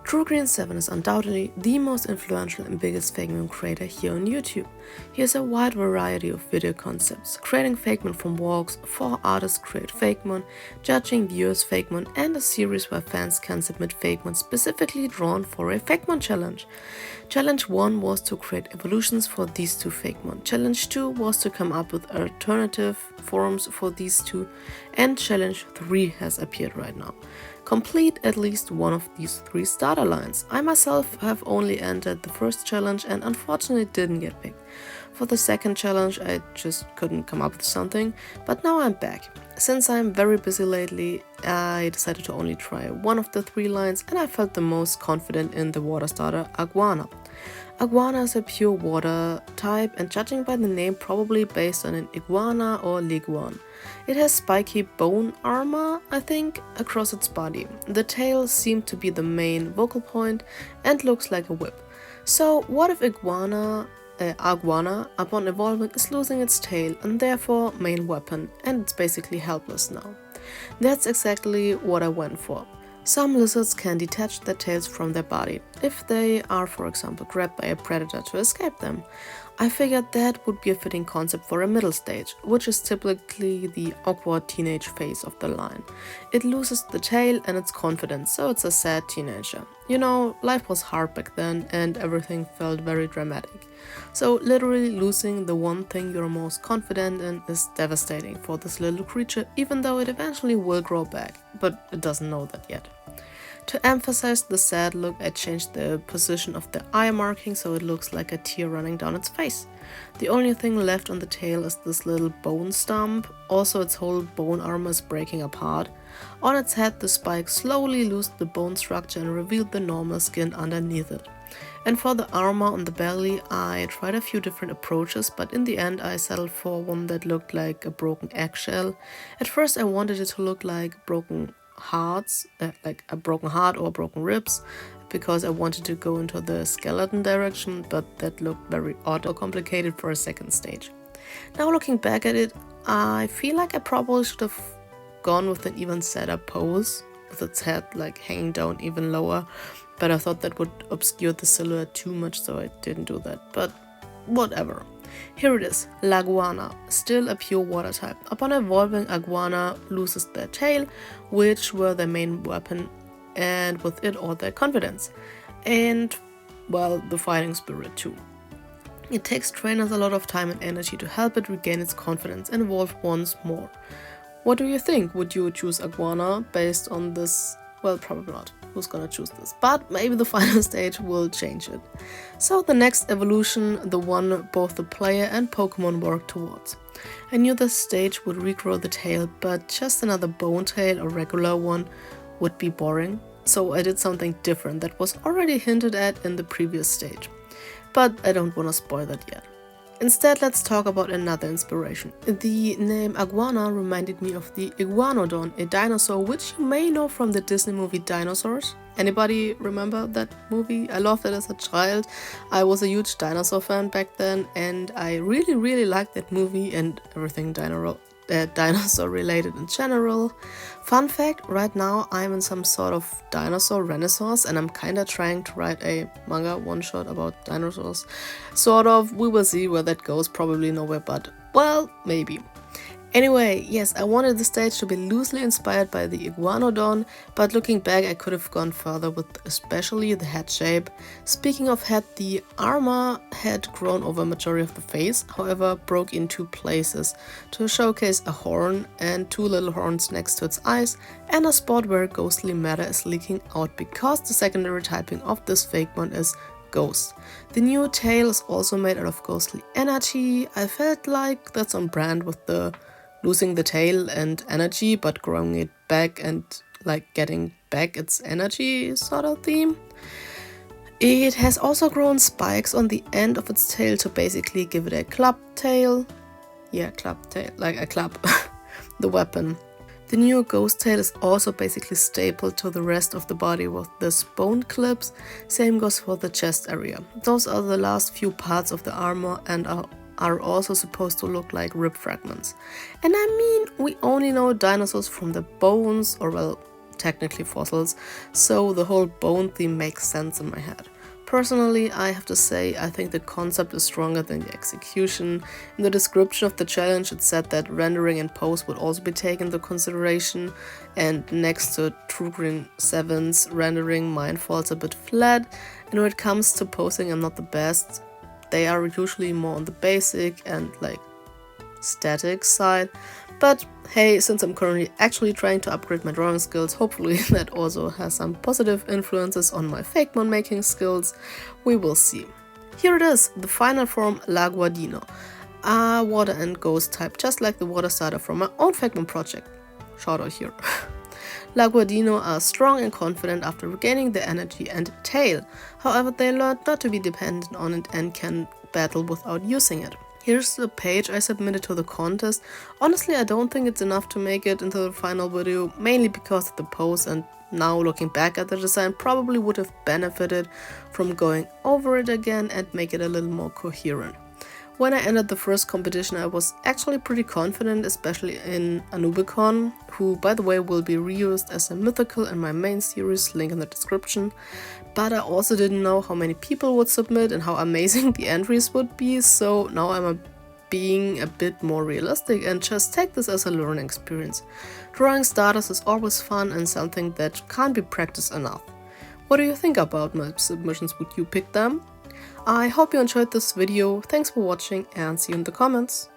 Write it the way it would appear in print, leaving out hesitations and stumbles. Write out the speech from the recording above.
TRUEGREEN7 is undoubtedly the most influential and biggest Fakemon creator here on YouTube. He has a wide variety of video concepts, creating Fakemon from walks, 4 artists create Fakemon, judging viewers' Fakemon, and a series where fans can submit Fakemon specifically drawn for a Fakemon challenge. Challenge 1 was to create evolutions for these 2 Fakemon, Challenge 2 was to come up with alternative forms for these 2, and Challenge 3 has appeared right now. Complete at least one of these 3 starter lines. I myself have only entered the first challenge and unfortunately didn't get picked. For the second challenge I just couldn't come up with something, but now I'm back. Since I'm very busy lately, I decided to only try one of the 3 lines and I felt the most confident in the water starter Aguana. Aguana is a pure water type and judging by the name probably based on an iguana or Laguana. It has spiky bone armor, I think, across its body. The tail seemed to be the main vocal point and looks like a whip. So what if Aguana, upon evolving, is losing its tail and therefore main weapon, and it's basically helpless now? That's exactly what I went for. Some lizards can detach their tails from their body, if they are for example grabbed by a predator to escape them. I figured that would be a fitting concept for a middle stage, which is typically the awkward teenage phase of the line. It loses the tail and its confidence, so it's a sad teenager. You know, life was hard back then and everything felt very dramatic. So literally losing the one thing you're most confident in is devastating for this little creature, even though it eventually will grow back, but it doesn't know that yet. To emphasize the sad look, I changed the position of the eye marking so it looks like a tear running down its face. The only thing left on the tail is this little bone stump, also its whole bone armor is breaking apart. On its head the spike slowly loosed the bone structure and revealed the normal skin underneath it. And for the armor on the belly, I tried a few different approaches, but in the end I settled for one that looked like a broken eggshell. At first I wanted it to look like broken hearts, like a broken heart or broken ribs, because I wanted to go into the skeleton direction, but that looked very odd or complicated for a second stage. Now looking back at it, I feel like I probably should have gone with an even sadder pose, with its head like hanging down even lower, but I thought that would obscure the silhouette too much, so I didn't do that, but whatever. Here it is, Laguana, still a pure water type. Upon evolving, Aguana loses their tail, which were their main weapon, and with it all their confidence. And, well, the fighting spirit too. It takes trainers a lot of time and energy to help it regain its confidence and evolve once more. What do you think? Would you choose Aguana based on this? Well, probably not. Who's gonna choose this? But maybe the final stage will change it. So the next evolution, the one both the player and Pokemon work towards. I knew this stage would regrow the tail, but just another bone tail or regular one would be boring. So I did something different that was already hinted at in the previous stage. But I don't want to spoil that yet. Instead, let's talk about another inspiration. The name Aguana reminded me of the Iguanodon, a dinosaur which you may know from the Disney movie Dinosaurs. Anybody remember that movie? I loved it as a child. I was a huge dinosaur fan back then and I really liked that movie and everything dinosaur related in general. Fun fact, right now I'm in some sort of dinosaur renaissance and I'm kinda trying to write a manga one-shot about dinosaurs. Sort of, we will see where that goes, probably nowhere, but well, maybe. Anyway, yes, I wanted the stage to be loosely inspired by the Iguanodon, but looking back I could have gone further with especially the head shape. Speaking of head, the armor had grown over majority of the face, however broke in 2 places to showcase a horn and 2 little horns next to its eyes and a spot where ghostly matter is leaking out because the secondary typing of this Fakemon is Ghost. The new tail is also made out of ghostly energy. I felt like that's on brand with the losing the tail and energy but growing it back and like getting back its energy sort of theme. It has also grown spikes on the end of its tail to basically give it a club tail. Yeah, club tail, like a club, the weapon. The new ghost tail is also basically stapled to the rest of the body with the bone clips. Same goes for the chest area. Those are the last few parts of the armor and are also supposed to look like rib fragments. And I mean, we only know dinosaurs from the bones, or well, technically fossils, so the whole bone theme makes sense in my head. Personally, I have to say, I think the concept is stronger than the execution. In the description of the challenge it said that rendering in post would also be taken into consideration, and next to TRUEGREEN7s rendering mine falls a bit flat, and when it comes to posing I'm not the best. They are usually more on the basic and like static side, but hey, since I'm currently actually trying to upgrade my drawing skills, hopefully that also has some positive influences on my Fakemon making skills. We will see. Here it is, the final form Laguadino, a water and ghost type, just like the water starter from my own Fakemon project. Shout out here. Laguadino are strong and confident after regaining their energy and tail. However, they learned not to be dependent on it and can battle without using it. Here's the page I submitted to the contest. Honestly, I don't think it's enough to make it into the final video, mainly because of the pose, and now looking back at the design probably would have benefited from going over it again and make it a little more coherent. When I entered the first competition I was actually pretty confident, especially in Anubicon, who by the way will be reused as a mythical in my main series, link in the description. But I also didn't know how many people would submit and how amazing the entries would be, so now I'm being a bit more realistic and just take this as a learning experience. Drawing starters is always fun and something that can't be practiced enough. What do you think about my submissions? Would you pick them? I hope you enjoyed this video, thanks for watching and see you in the comments.